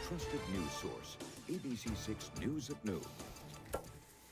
trusted news source, ABC6 News at Noon.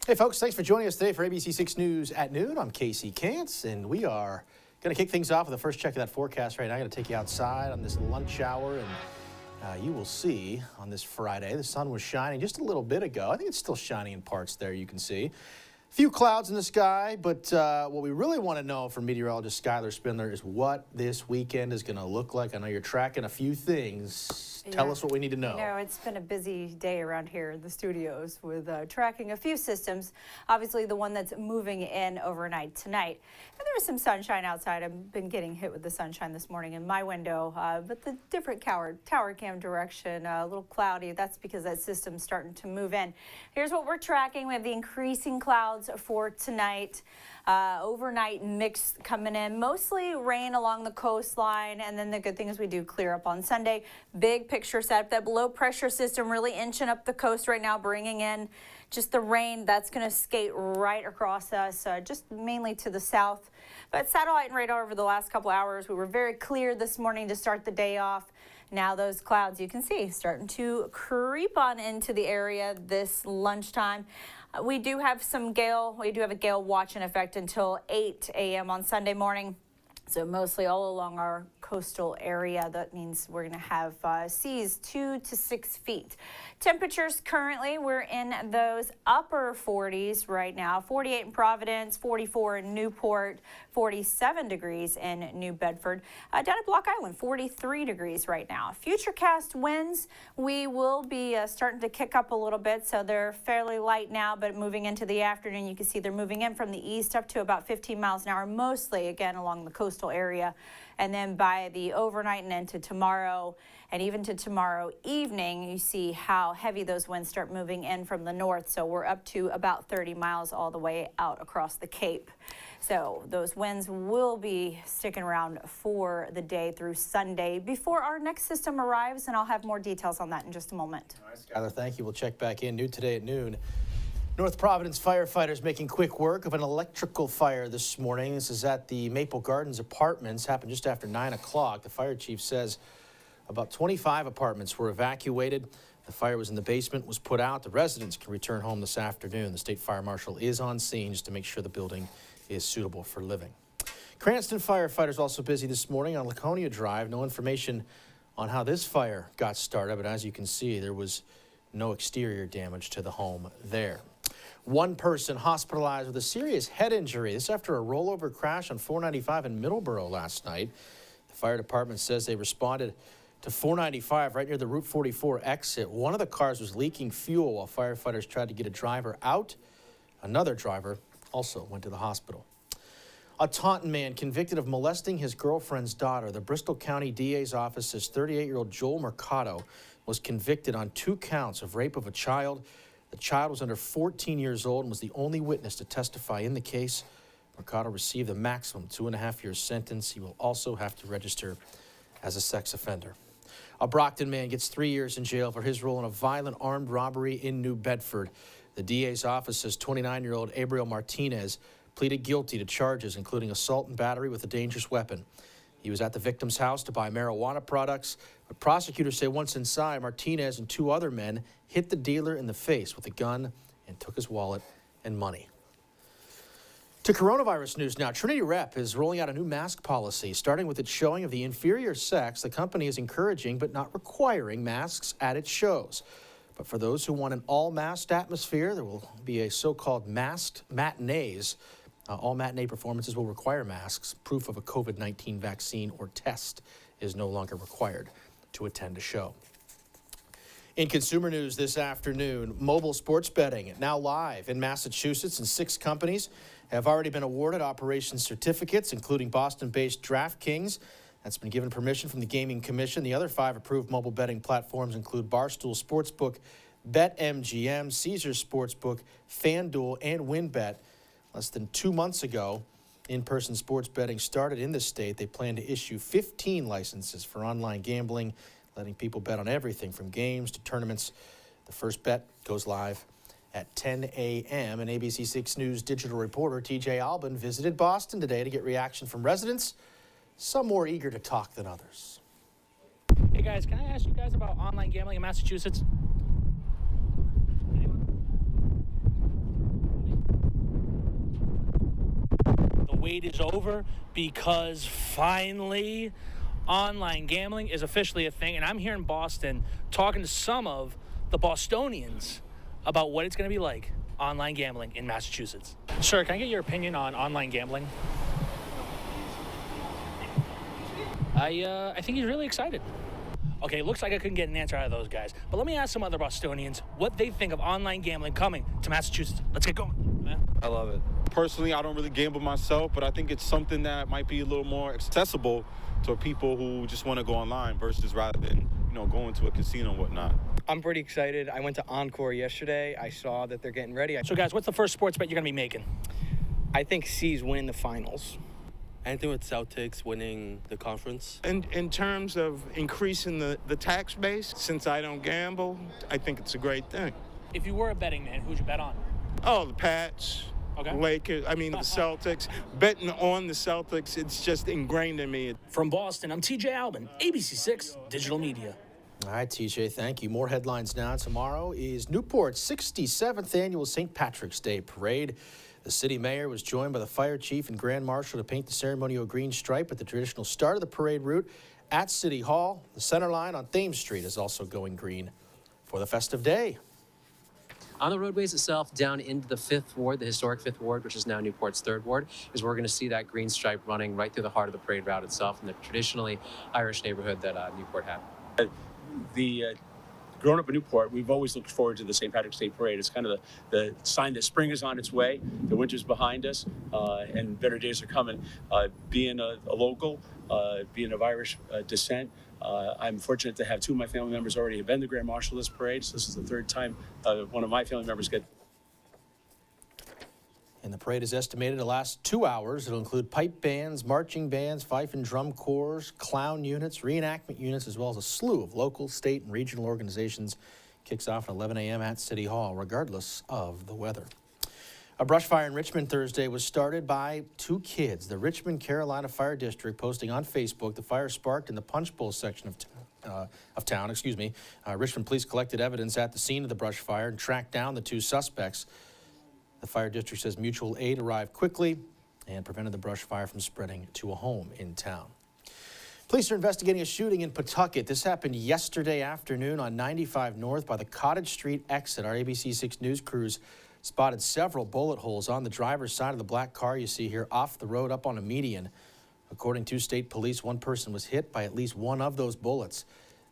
Hey folks, thanks for joining us today for ABC6 News at Noon. I'm Casey Kantz, and we are going to kick things off with the first check of that forecast right now. I'm going to take you outside on this lunch hour, and you will see on this Friday, the sun was shining just a little bit ago. I think it's still shining in parts there, you can see. A few clouds in the sky, but what we really want to know from meteorologist Skylar Spindler is what this weekend is going to look like. I know you're tracking a few things. Tell us what we need to know. You know, it's been a busy day around here in the studios with tracking a few systems. Obviously, the one that's moving in overnight tonight. And there is some sunshine outside. I've been getting hit with the sunshine this morning in my window, but the different tower cam direction, a little cloudy. That's because that system's starting to move in. Here's what we're tracking. We have the increasing clouds for tonight. Overnight mix coming in, mostly rain along the coastline, and then the good thing is we do clear up on Sunday. Big picture setup, that low pressure system really inching up the coast right now, bringing in just the rain that's going to skate right across us, just mainly to the south. But satellite and radar over the last couple hours, we were very clear this morning to start the day off. Now those clouds, you can see, starting to creep on into the area this lunchtime. We do have some gale. We do have a gale watch in effect until 8 a.m. on Sunday morning. So mostly all along our coastal area. That means we're going to have seas 2 to 6 feet. Temperatures currently, we're in those upper 40s right now. 48 in Providence, 44 in Newport, 47 degrees in New Bedford. Down at Block Island, 43 degrees right now. Futurecast winds, we will be starting to kick up a little bit, so they're fairly light now, but moving into the afternoon, you can see they're moving in from the east up to about 15 miles an hour, mostly, again, along the coastal area. And then by the overnight and into tomorrow and even to tomorrow evening, you see how heavy those winds start moving in from the north. So we're up to about 30 miles all the way out across the Cape. So those winds will be sticking around for the day through Sunday before our next system arrives, and I'll have more details on that in just a moment. All right, Skylar, thank you. We'll check back in new today at noon. North Providence firefighters making quick work of an electrical fire this morning. This is at the Maple Gardens Apartments. Happened just after 9 o'clock. The fire chief says about 25 apartments were evacuated. The fire was in the basement, was put out. The residents can return home this afternoon. The state fire marshal is on scene just to make sure the building is suitable for living. Cranston firefighters also busy this morning on Laconia Drive. No information on how this fire got started, but as you can see, there was no exterior damage to the home there. One person hospitalized with a serious head injury. This after a rollover crash on 495 in Middleborough last night. The fire department says they responded to 495 right near the Route 44 exit. One of the cars was leaking fuel while firefighters tried to get a driver out. Another driver also went to the hospital. A Taunton man convicted of molesting his girlfriend's daughter. The Bristol County DA's office says 38-year-old Joel Mercado was convicted on 2 counts of rape of a child. The child was under 14 years old and was the only witness to testify in the case. Mercado received a maximum 2.5-year sentence. He will also have to register as a sex offender. A Brockton man gets 3 years in jail for his role in a violent armed robbery in New Bedford. The DA's office says 29-year-old Abriel Martinez pleaded guilty to charges including assault and battery with a dangerous weapon. He was at the victim's house to buy marijuana products, but prosecutors say once inside, Martinez and 2 other men hit the dealer in the face with a gun and took his wallet and money. To coronavirus news now, Trinity Rep is rolling out a new mask policy. Starting with its showing of the inferior sex, the company is encouraging but not requiring masks at its shows. But for those who want an all-masked atmosphere, there will be a so-called masked matinees. All matinee performances will require masks. Proof of a COVID-19 vaccine or test is no longer required to attend a show. In consumer news this afternoon, mobile sports betting now live in Massachusetts, and 6 companies have already been awarded operation certificates, including Boston-based DraftKings. That's been given permission from the Gaming Commission. The other 5 approved mobile betting platforms include Barstool Sportsbook, BetMGM, Caesars Sportsbook, FanDuel, and WynnBET. Less than 2 months ago, in-person sports betting started in the state. They plan to issue 15 licenses for online gambling, letting people bet on everything from games to tournaments. The first bet goes live at 10 a.m. And ABC6 News digital reporter TJ Albin visited Boston today to get reaction from residents, some more eager to talk than others. Hey guys, can I ask you guys about online gambling in Massachusetts? The wait is over because finally online gambling is officially a thing. And I'm here in Boston talking to some of the Bostonians about what it's going to be like online gambling in Massachusetts. Sir, can I get your opinion on online gambling? I think he's really excited. Okay, looks like I couldn't get an answer out of those guys. But let me ask some other Bostonians what they think of online gambling coming to Massachusetts. Let's get going. Man. I love it. Personally, I don't really gamble myself, but I think it's something that might be a little more accessible to people who just want to go online versus rather than, going to a casino and whatnot. I'm pretty excited. I went to Encore yesterday. I saw that they're getting ready. So, guys, what's the first sports bet you're going to be making? I think C's winning the finals. Anything with Celtics winning the conference. In terms of increasing the tax base, since I don't gamble, I think it's a great thing. If you were a betting man, who'd you bet on? Oh, the Pats, Okay. Lakers, the Celtics. Betting on the Celtics, it's just ingrained in me. From Boston, I'm TJ Albin, ABC6 Digital Media. All right, TJ, thank you. More headlines now. Tomorrow is Newport's 67th annual St. Patrick's Day Parade. The city mayor was joined by the fire chief and grand marshal to paint the ceremonial green stripe at the traditional start of the parade route at City Hall. The center line on Thames Street is also going green for the festive day. On the roadways itself, down into the 5th Ward, the historic 5th Ward, which is now Newport's 3rd Ward, is where we're going to see that green stripe running right through the heart of the parade route itself in the traditionally Irish neighborhood that Newport had. Growing up in Newport, we've always looked forward to the St. Patrick's Day Parade. It's kind of the sign that spring is on its way, the winter's behind us, and better days are coming. Being a local, being of Irish descent, I'm fortunate to have two of my family members already have been the Grand Marshal of this parade, so this is the third time one of my family members get. And the parade is estimated to last 2 hours. It'll include pipe bands, marching bands, fife and drum corps, clown units, reenactment units, as well as a slew of local, state, and regional organizations. Kicks off at 11 a.m. at City Hall, regardless of the weather. A brush fire in Richmond Thursday was started by two kids. The Richmond Carolina Fire District posting on Facebook the fire sparked in the Punch Bowl section of town. Richmond police collected evidence at the scene of the brush fire and tracked down the two suspects. The fire district says mutual aid arrived quickly and prevented the brush fire from spreading to a home in town. Police are investigating a shooting in Pawtucket. This happened yesterday afternoon on 95 North by the Cottage Street exit. Our ABC6 News crews spotted several bullet holes on the driver's side of the black car you see here off the road up on a median. According to state police, one person was hit by at least one of those bullets.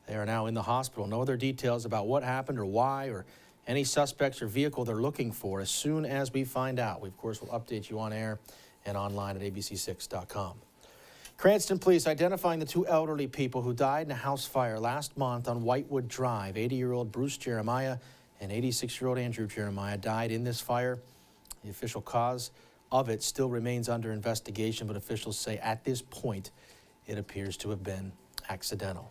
They are now in the hospital. No other details about what happened or why or any suspects or vehicle they're looking for. As soon as we find out, we, of course, will update you on air and online at abc6.com. Cranston police identifying the two elderly people who died in a house fire last month on Whitewood Drive. 80-year-old Bruce Jeremiah and 86-year-old Andrew Jeremiah died in this fire. The official cause of it still remains under investigation, but officials say at this point it appears to have been accidental.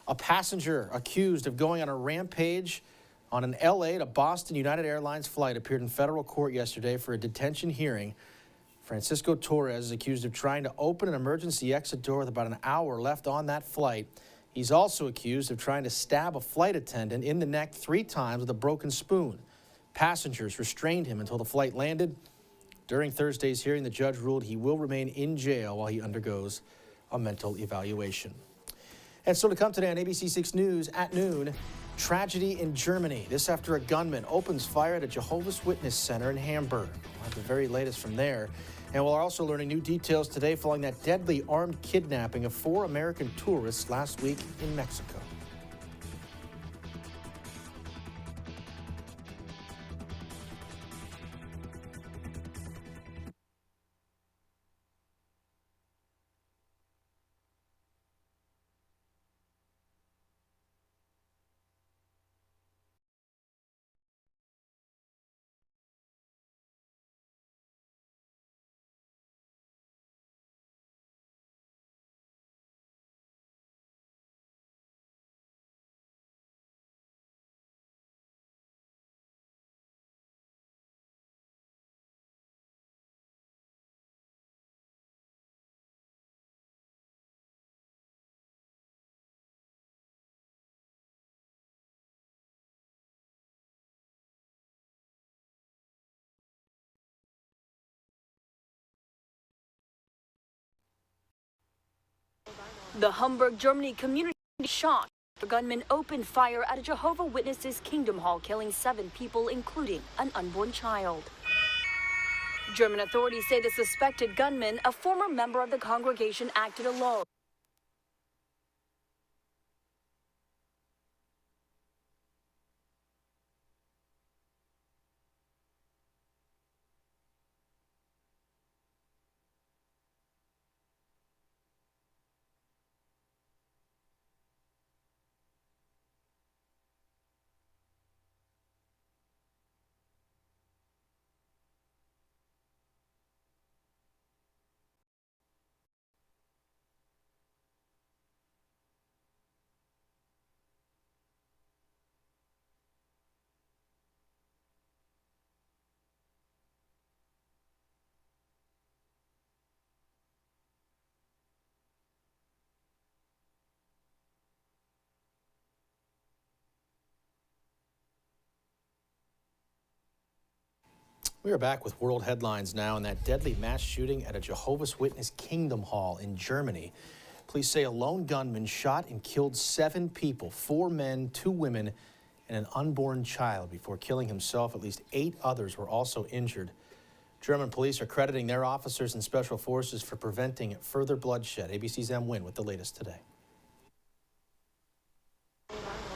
A passenger accused of going on a rampage on an LA to Boston United Airlines flight appeared in federal court yesterday for a detention hearing. Francisco Torres is accused of trying to open an emergency exit door with about an hour left on that flight. He's also accused of trying to stab a flight attendant in the neck 3 times with a broken spoon. Passengers restrained him until the flight landed. During Thursday's hearing, the judge ruled he will remain in jail while he undergoes a mental evaluation. And so to come today on ABC6 News at noon, tragedy in Germany. This after a gunman opens fire at a Jehovah's Witness center in Hamburg. We'll have the very latest from there. And we're also learning new details today following that deadly armed kidnapping of 4 American tourists last week in Mexico. The Hamburg, Germany community shocked. The gunman opened fire at a Jehovah's Witnesses Kingdom Hall, killing 7 people, including an unborn child. German authorities say the suspected gunman, a former member of the congregation, acted alone. We are back with world headlines now, and that deadly mass shooting at a Jehovah's Witness Kingdom Hall in Germany. Police say a lone gunman shot and killed 7 people, 4 men, 2 women, and an unborn child before killing himself. At least 8 others were also injured. German police are crediting their officers and special forces for preventing further bloodshed. ABC's M. Wynn with the latest today.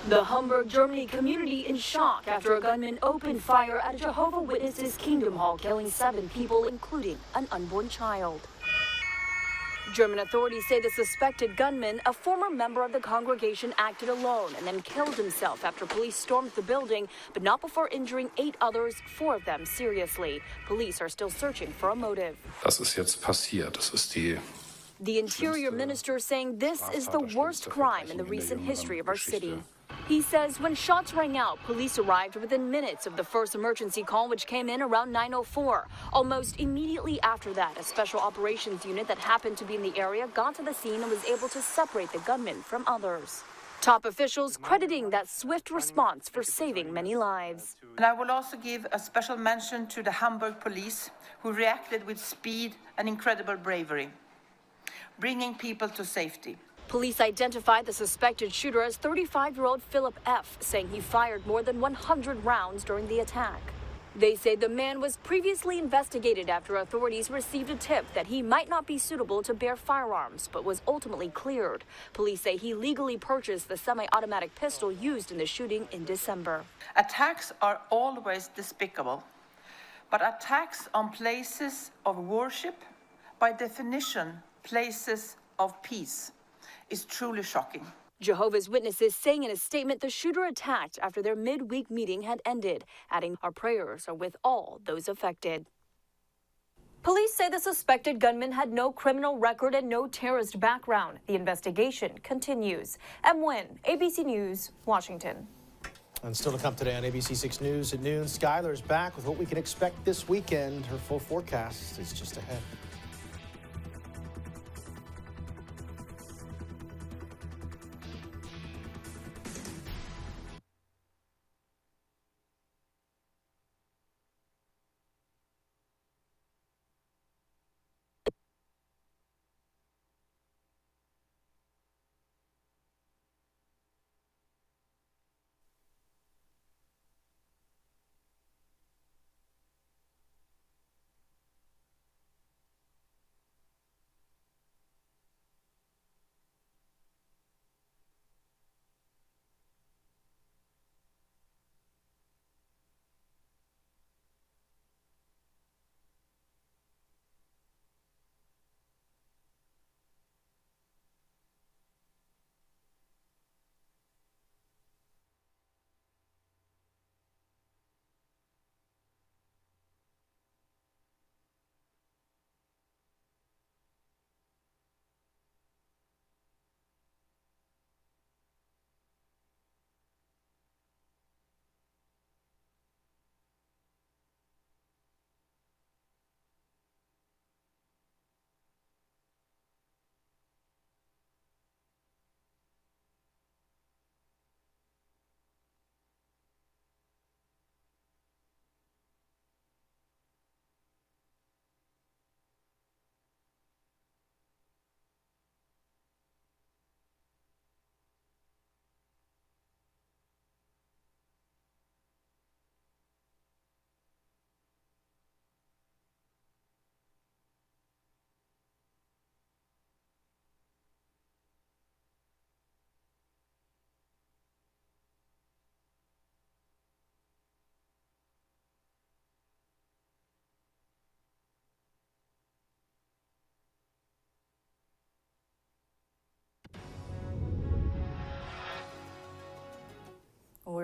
The Hamburg, Germany community in shock after a gunman opened fire at a Jehovah's Witnesses Kingdom Hall, killing 7 people, including an unborn child. German authorities say the suspected gunman, a former member of the congregation, acted alone and then killed himself after police stormed the building, but not before injuring 8 others, 4 of them seriously. Police are still searching for a motive. Das ist jetzt passiert. Das ist die The Interior Minister saying this is the worst crime in the recent history of our city. He says when shots rang out, police arrived within minutes of the first emergency call, which came in around 9:04. Almost immediately after that, a special operations unit that happened to be in the area got to the scene and was able to separate the gunman from others. Top officials crediting that swift response for saving many lives. And I will also give a special mention to the Hamburg police, who reacted with speed and incredible bravery, bringing people to safety. Police identified the suspected shooter as 35-year-old Philip F., saying he fired more than 100 rounds during the attack. They say the man was previously investigated after authorities received a tip that he might not be suitable to bear firearms, but was ultimately cleared. Police say he legally purchased the semi-automatic pistol used in the shooting in December. Attacks are always despicable, but attacks on places of worship, by definition, places of peace, is truly shocking. Jehovah's Witnesses saying in a statement the shooter attacked after their midweek meeting had ended, adding, "Our prayers are with all those affected." Police say the suspected gunman had no criminal record and no terrorist background. The investigation continues. M. Wynn, ABC News, Washington. And still to come today on ABC6 News at noon, Skylar's back with what we can expect this weekend. Her full forecast is just ahead.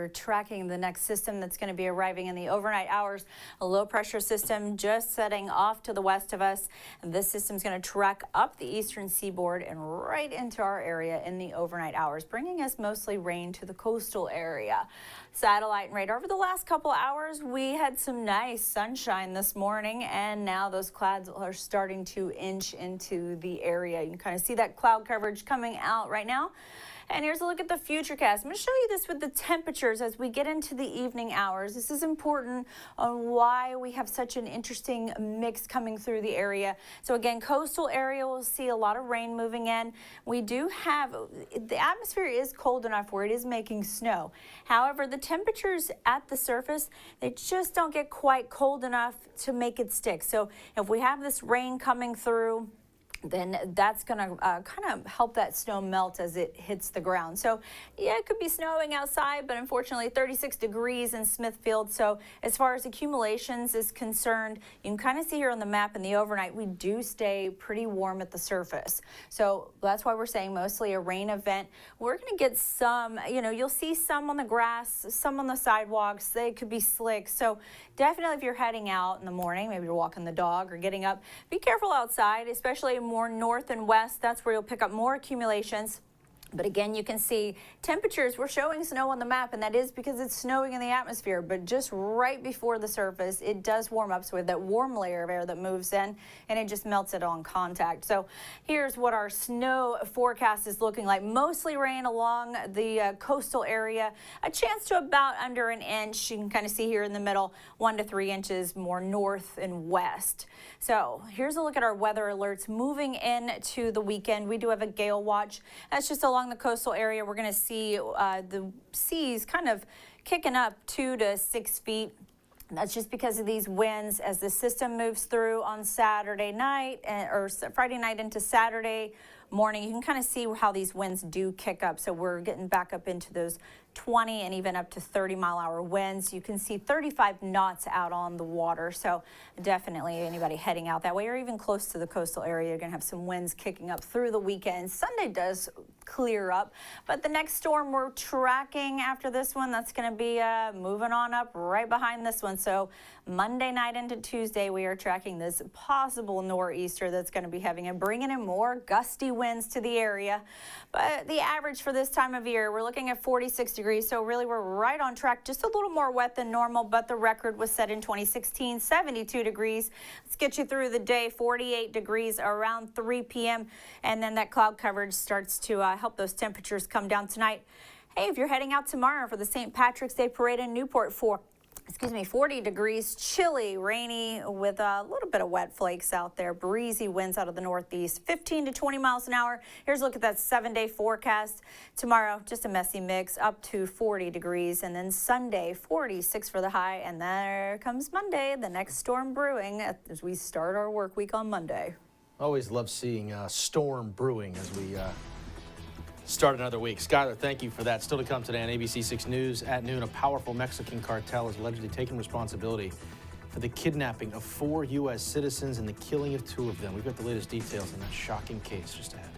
we're tracking the next system that's going to be arriving in the overnight hours. A low pressure system just setting off to the west of us. And this system's going to track up the eastern seaboard and right into our area in the overnight hours, bringing us mostly rain to the coastal area. Satellite and radar. Over the last couple hours, we had some nice sunshine this morning, and now those clouds are starting to inch into the area. You can kind of see that cloud coverage coming out right now. And here's a look at the futurecast. I'm going to show you this with the temperatures as we get into the evening hours. This is important on why we have such an interesting mix coming through the area. So again, coastal area will see a lot of rain moving in. We do have, the atmosphere is cold enough where it is making snow. However, the temperatures at the surface, they just don't get quite cold enough to make it stick. So if we have this rain coming through, then that's going to kind of help that snow melt as it hits the ground. So yeah, it could be snowing outside, but unfortunately 36 degrees in Smithfield. So as far as accumulations is concerned, you can kind of see here on the map in the overnight, we do stay pretty warm at the surface. So that's why we're saying mostly a rain event. We're going to get some, you'll see some on the grass, some on the sidewalks. They could be slick. So definitely if you're heading out in the morning, maybe you're walking the dog or getting up, be careful outside, especially more north and west. That's where you'll pick up more accumulations. But again, you can see temperatures, we're showing snow on the map, and that is because it's snowing in the atmosphere, but just right before the surface, it does warm up. So we have that warm layer of air that moves in, and it just melts it on contact. So here's what our snow forecast is looking like. Mostly rain along the coastal area, a chance to about under an inch. You can kind of see here in the middle, 1 to 3 inches more north and west. So here's a look at our weather alerts moving into the weekend. We do have a gale watch. That's just along the coastal area. We're going to see the seas kind of kicking up 2 to 6 feet. That's just because of these winds as the system moves through on Saturday night or Friday night into Saturday morning. You can kind of see how these winds do kick up. So we're getting back up into those 20 and even up to 30-mile-an-hour winds. You can see 35 knots out on the water. So definitely anybody heading out that way or even close to the coastal area, you're going to have some winds kicking up through the weekend. Sunday does clear up, but the next storm we're tracking after this one, that's going to be moving on up right behind this one. So Monday night into Tuesday, we are tracking this possible nor'easter that's going to be having and bringing in more gusty winds to the area. But the average for this time of year, we're looking at 46 degrees. So really we're right on track, just a little more wet than normal, but the record was set in 2016, 72 degrees. Let's get you through the day, 48 degrees around 3 p.m. And then that cloud coverage starts to help those temperatures come down tonight. Hey, if you're heading out tomorrow for the St. Patrick's Day Parade in Newport, 40 degrees, chilly, rainy with a little bit of wet flakes out there, breezy winds out of the northeast, 15 to 20 miles an hour. Here's a look at that 7-day forecast. Tomorrow, just a messy mix, up to 40 degrees, and then Sunday, 46 for the high, and there comes Monday, the next storm brewing as we start our work week on Monday. Always love seeing storm brewing as we start another week. Skylar, thank you for that. Still to come today on ABC6 News at noon, a powerful Mexican cartel has allegedly taken responsibility for the kidnapping of 4 U.S. citizens and the killing of 2 of them. We've got the latest details on that shocking case just ahead.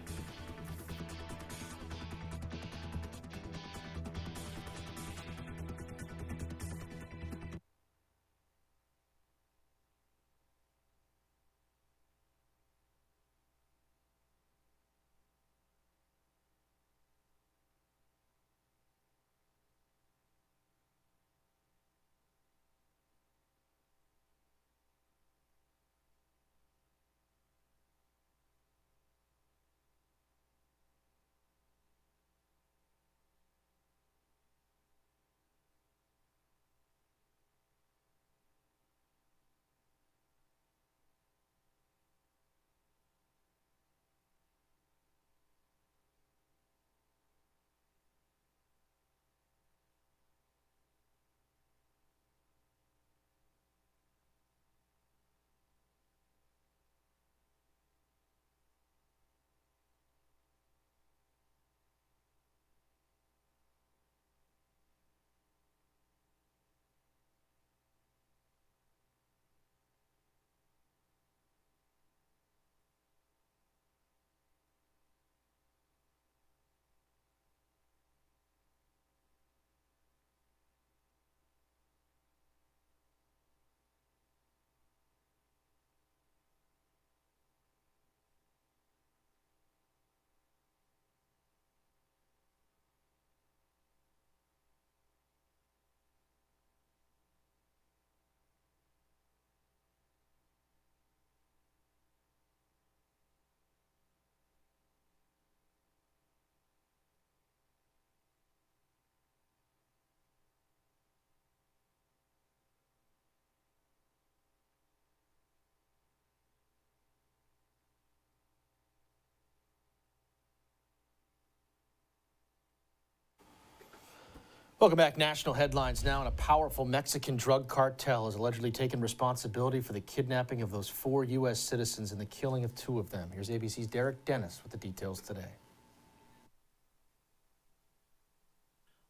Welcome back. National headlines now, and a powerful Mexican drug cartel has allegedly taken responsibility for the kidnapping of those 4 U.S. citizens and the killing of 2 of them. Here's ABC's Derek Dennis with the details today.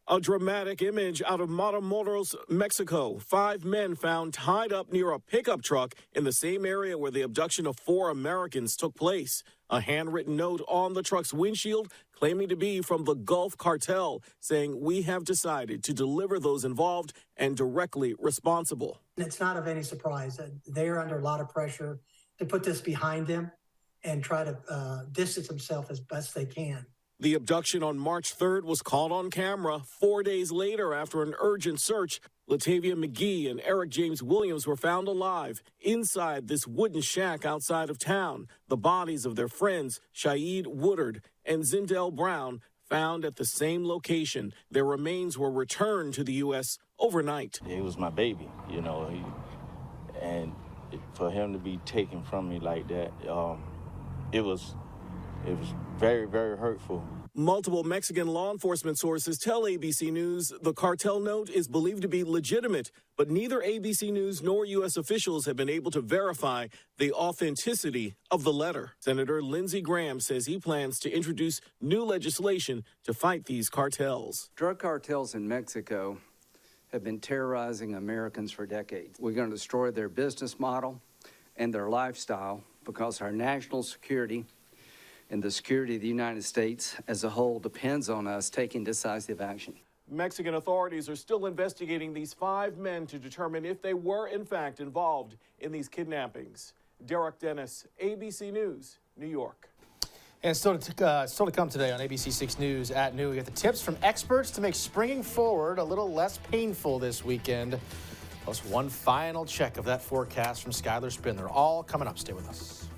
A dramatic image out of Matamoros, Mexico. 5 men found tied up near a pickup truck in the same area where the abduction of 4 Americans took place. A handwritten note on the truck's windshield claiming to be from the Gulf Cartel, saying, "We have decided to deliver those involved and directly responsible." It's not of any surprise that they are under a lot of pressure to put this behind them and try to distance themselves as best they can. The abduction on March 3rd was caught on camera 4 days later after an urgent search. Latavia McGee and Eric James Williams were found alive inside this wooden shack outside of town. The bodies of their friends, Shaid Woodard and Zindell Brown, found at the same location. Their remains were returned to the U.S. overnight. He was my baby, you know, and for him to be taken from me like that, it was very, very hurtful. Multiple Mexican law enforcement sources tell ABC News the cartel note is believed to be legitimate, but neither ABC News nor U.S. officials have been able to verify the authenticity of the letter. Senator Lindsey Graham says he plans to introduce new legislation to fight these cartels. Drug cartels in Mexico have been terrorizing Americans for decades. We're going to destroy their business model and their lifestyle because our national security and the security of the United States as a whole depends on us taking decisive action. Mexican authorities are still investigating these 5 men to determine if they were, in fact, involved in these kidnappings. Derek Dennis, ABC News, New York. And still to come today on ABC6 News at noon, we get the tips from experts to make springing forward a little less painful this weekend. Plus one final check of that forecast from Skylar Spindler. All coming up. Stay with us.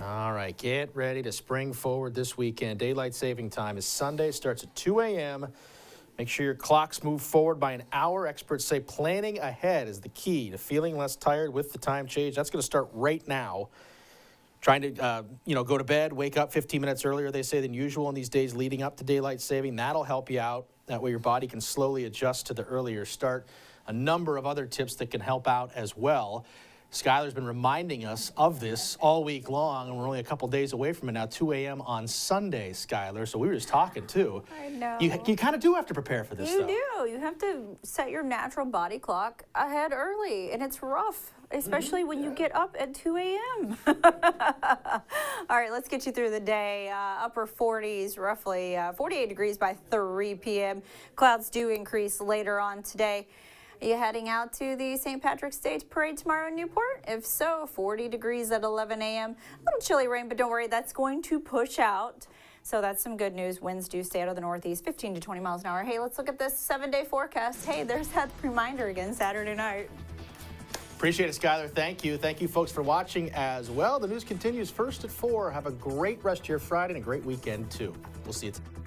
All right, get ready to spring forward this weekend. Daylight saving time is Sunday, starts at 2 a.m. Make sure your clocks move forward by an hour. Experts say planning ahead is the key to feeling less tired with the time change. That's going to start right now. Trying to, go to bed, wake up 15 minutes earlier, they say, than usual in these days leading up to daylight saving. That'll help you out. That way your body can slowly adjust to the earlier start. a number of other tips that can help out as well. Skylar's been reminding us of this all week long, and we're only a couple days away from it now, 2 a.m. on Sunday, Skylar. So we were just talking, too. I know. You kind of do have to prepare for this, You though. do. You have to set your natural body clock ahead early, and it's rough, especially when you get up at 2 a.m. All right, let's get you through the day. Upper 40s, roughly 48 degrees by 3 p.m. Clouds do increase later on today. Are you heading out to the St. Patrick's Day Parade tomorrow in Newport? If so, 40 degrees at 11 a.m. A little chilly rain, but don't worry, that's going to push out. So that's some good news. Winds do stay out of the northeast, 15 to 20 miles an hour. Hey, let's look at this 7-day forecast. Hey, there's that reminder again Saturday night. Appreciate it, Skylar. Thank you. Thank you, folks, for watching as well. The news continues first at 4. Have a great rest of your Friday and a great weekend, too. We'll see you tomorrow.